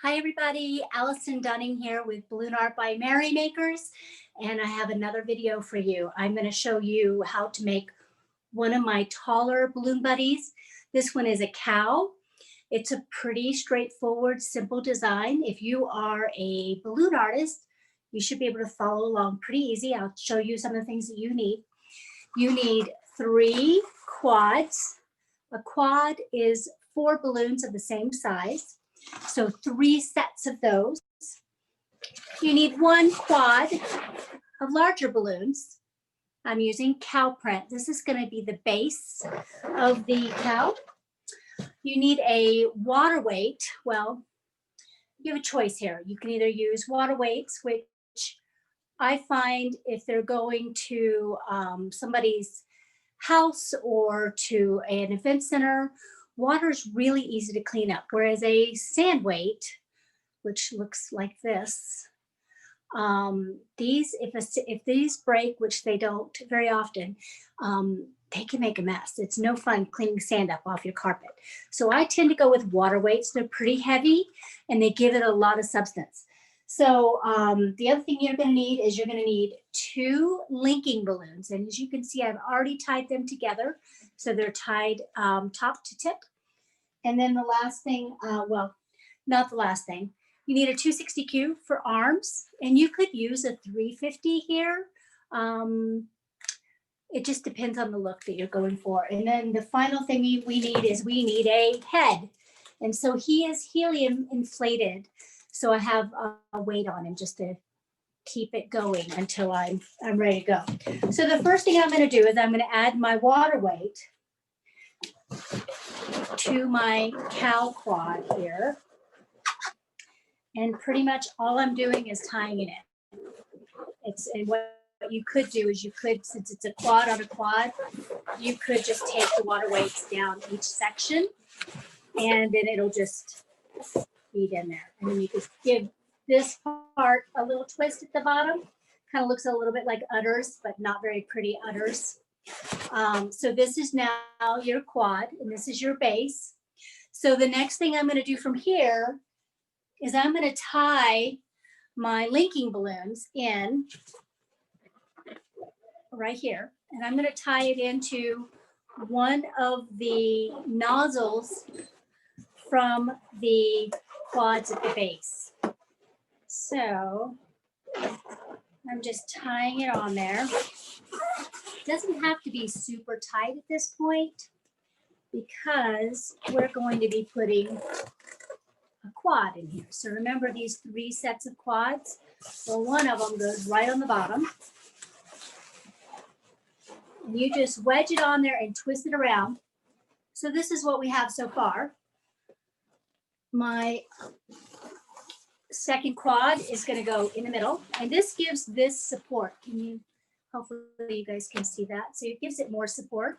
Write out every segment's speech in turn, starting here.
Hi everybody, Allison Dunning here with Balloon Art by Merrymakers, and I have another video for you. I'm going to show you how to make one of my taller balloon buddies. This one is a cow. It's a pretty straightforward, simple design. If you are a balloon artist, you should be able to follow along pretty easy. I'll show you some of the things that you need. You need 3 quads. A quad is 4 balloons of the same size. So 3 sets of those. You need 1 quad of larger balloons. I'm using cow print. This is going to be the base of the cow. You need a water weight. Well, you have a choice here. You can either use water weights, which I find if they're going to somebody's house or to an event center, water is really easy to clean up, whereas a sand weight, which looks like this, if these break, which they don't very often, they can make a mess. It's no fun cleaning sand up off your carpet. So I tend to go with water weights. They're pretty heavy and they give it a lot of substance. So the other thing you're going to need is you're going to need 2 linking balloons. And as you can see, I've already tied them together. So they're tied top to tip. And then the last thing, well, not the last thing, you need a 260 cube for arms. And you could use a 350 here. It just depends on the look that you're going for. And then the final thing we need a head. And so he is helium inflated. So I have a weight on him just to keep it going until I'm ready to go. So the first thing I'm going to do is I'm going to add my water weight to my cow quad here. And pretty much all I'm doing is tying it in. And what you could do is since it's a quad on a quad, you could just take the water weights down each section and then it'll just feed in there. And then you just give this part a little twist at the bottom. Kind of looks a little bit like udders, but not very pretty udders. So this is now your quad, and this is your base. So the next thing I'm going to do from here is I'm going to tie my linking balloons in right here. And I'm going to tie it into one of the nozzles from the quads at the base. So I'm just tying it on there. It doesn't have to be super tight at this point because we're going to be putting a quad in here. So remember these 3 sets of quads? Well, one of them goes right on the bottom. And you just wedge it on there and twist it around. So this is what we have so far. My second quad is going to go in the middle, and this gives this support. Hopefully you guys can see that. So it gives it more support.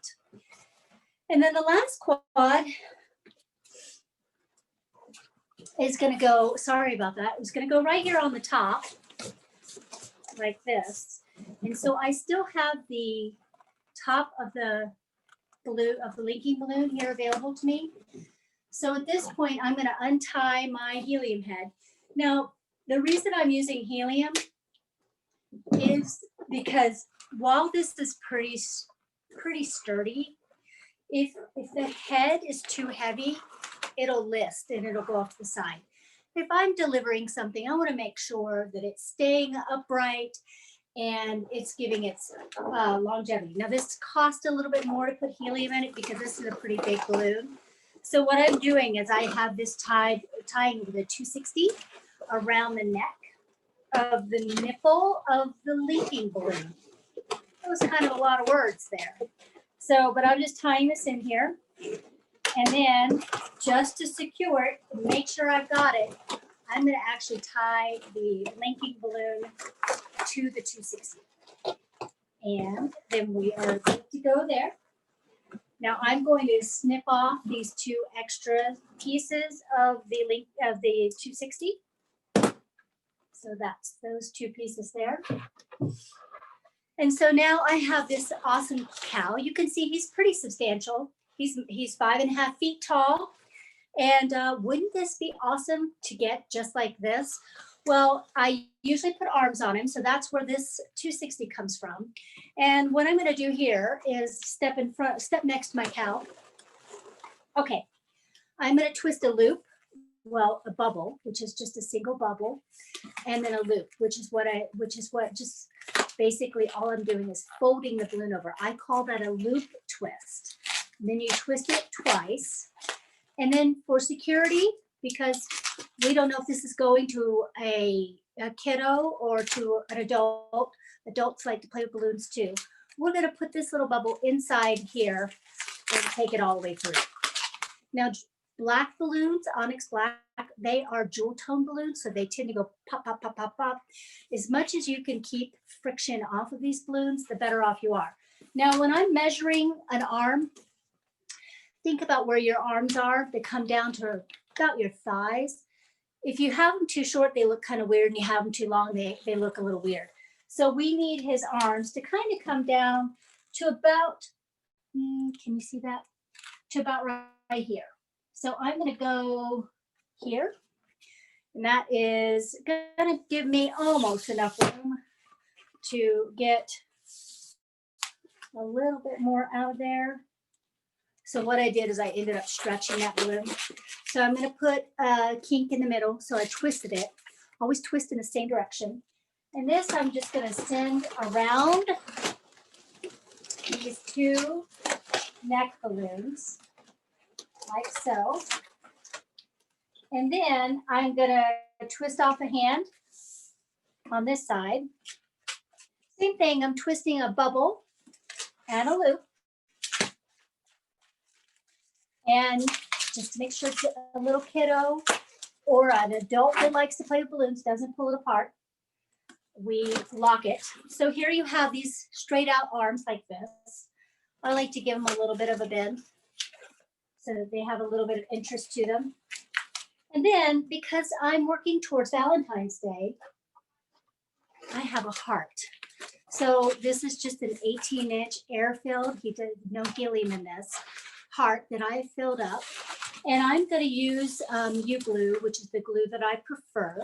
And then the last quad is going to go, sorry about that, it's going to go right here on the top, like this. And so I still have the top of the balloon, of the linking balloon here available to me. So at this point, I'm going to untie my helium head. Now, the reason I'm using helium is because while this is pretty sturdy, if the head is too heavy, it'll list and it'll go off to the side. If I'm delivering something, I want to make sure that it's staying upright and it's giving its longevity. Now, this costs a little bit more to put helium in it because this is a pretty big balloon. So what I'm doing is I have this tying with a 260 around the neck of the nipple of the linking balloon. That was kind of a lot of words there. So, but I'm just tying this in here. And then just to secure it, make sure I've got it, I'm going to actually tie the linking balloon to the 260. And then we are good to go there. Now I'm going to snip off these 2 extra pieces of the 260. So that's those 2 pieces there. And so now I have this awesome cow. You can see he's pretty substantial. He's 5.5 feet tall. And wouldn't this be awesome to get just like this? Well, I usually put arms on him, so that's where this 260 comes from. And what I'm going to do here is step in front, step next to my cow. Okay, I'm going to twist a loop, well, a bubble, which is just a single bubble, and then a loop, which is what just basically all I'm doing is folding the balloon over. I call that a loop twist. And then you twist it twice. And then for security, because we don't know if this is going to a kiddo or to an adult, adults like to play with balloons too. We're going to put this little bubble inside here and take it all the way through. Now, black balloons, Onyx Black, they are jewel tone balloons, so they tend to go pop, pop, pop, pop, pop. As much as you can keep friction off of these balloons, the better off you are. Now, when I'm measuring an arm, think about where your arms are. They come down to about your thighs. If you have them too short, they look kind of weird, and you have them too long, they look a little weird. So we need his arms to kind of come down to about, can you see that? To about right here. So I'm going to go here, and that is going to give me almost enough room to get a little bit more out of there. So what I did is I ended up stretching that balloon. So I'm going to put a kink in the middle. So I twisted it, always twist in the same direction. And this I'm just going to send around these two neck balloons like so. And then I'm going to twist off a hand on this side. Same thing, I'm twisting a bubble and a loop. And just to make sure it's a little kiddo or an adult that likes to play with balloons, doesn't pull it apart, we lock it. So here you have these straight out arms like this. I like to give them a little bit of a bend so that they have a little bit of interest to them. And then because I'm working towards Valentine's Day, I have a heart. So this is just an 18-inch air-filled, he did no helium in this, heart that I filled up. And I'm going to use U-glue, which is the glue that I prefer.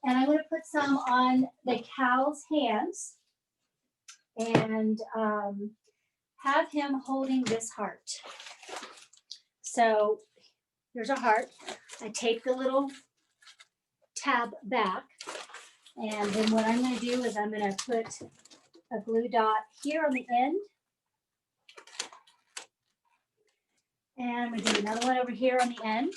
And I'm going to put some on the cow's hands and have him holding this heart. So there's a heart. I take the little tab back. And then what I'm going to do is I'm going to put a glue dot here on the end. And I'm going to do another one over here on the end.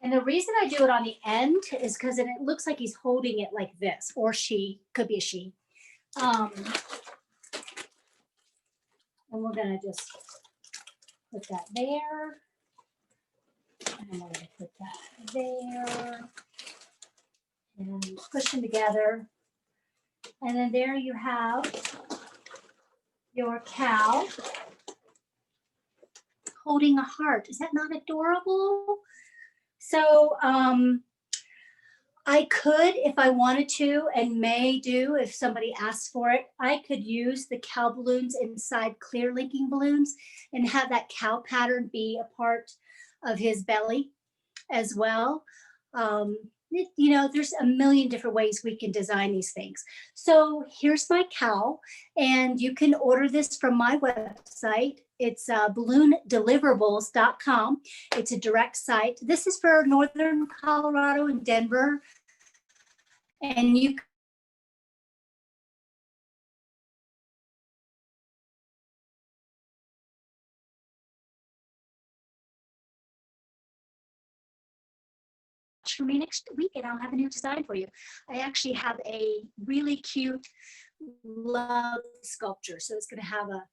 And the reason I do it on the end is because it looks like he's holding it like this, or she, could be a she. And we're going to just put that there. And we're going to put that there. And push them together. And then there you have your cow holding a heart. Is that not adorable? So I could, if I wanted to, and may do if somebody asks for it, I could use the cow balloons inside clear linking balloons and have that cow pattern be a part of his belly as well. You know, there's a million different ways we can design these things. So here's my cow, and you can order this from my website. It's balloondeliverables.com. It's a direct site. This is for Northern Colorado and Denver. And you for me next week, and I'll have a new design for you. I actually have a really cute love sculpture. So it's going to have a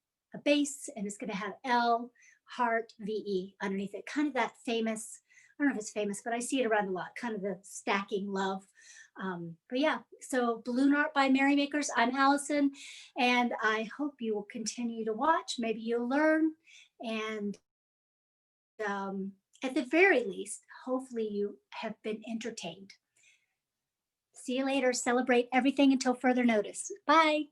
base, and it's going to have L, heart, VE underneath it. Kind of that famous, I don't know if it's famous, but I see it around a lot, kind of the stacking love. But yeah, so Balloon Art by Merrymakers. I'm Allison, and I hope you will continue to watch. Maybe you'll learn, and at the very least, hopefully you have been entertained. See you later. Celebrate everything until further notice. Bye.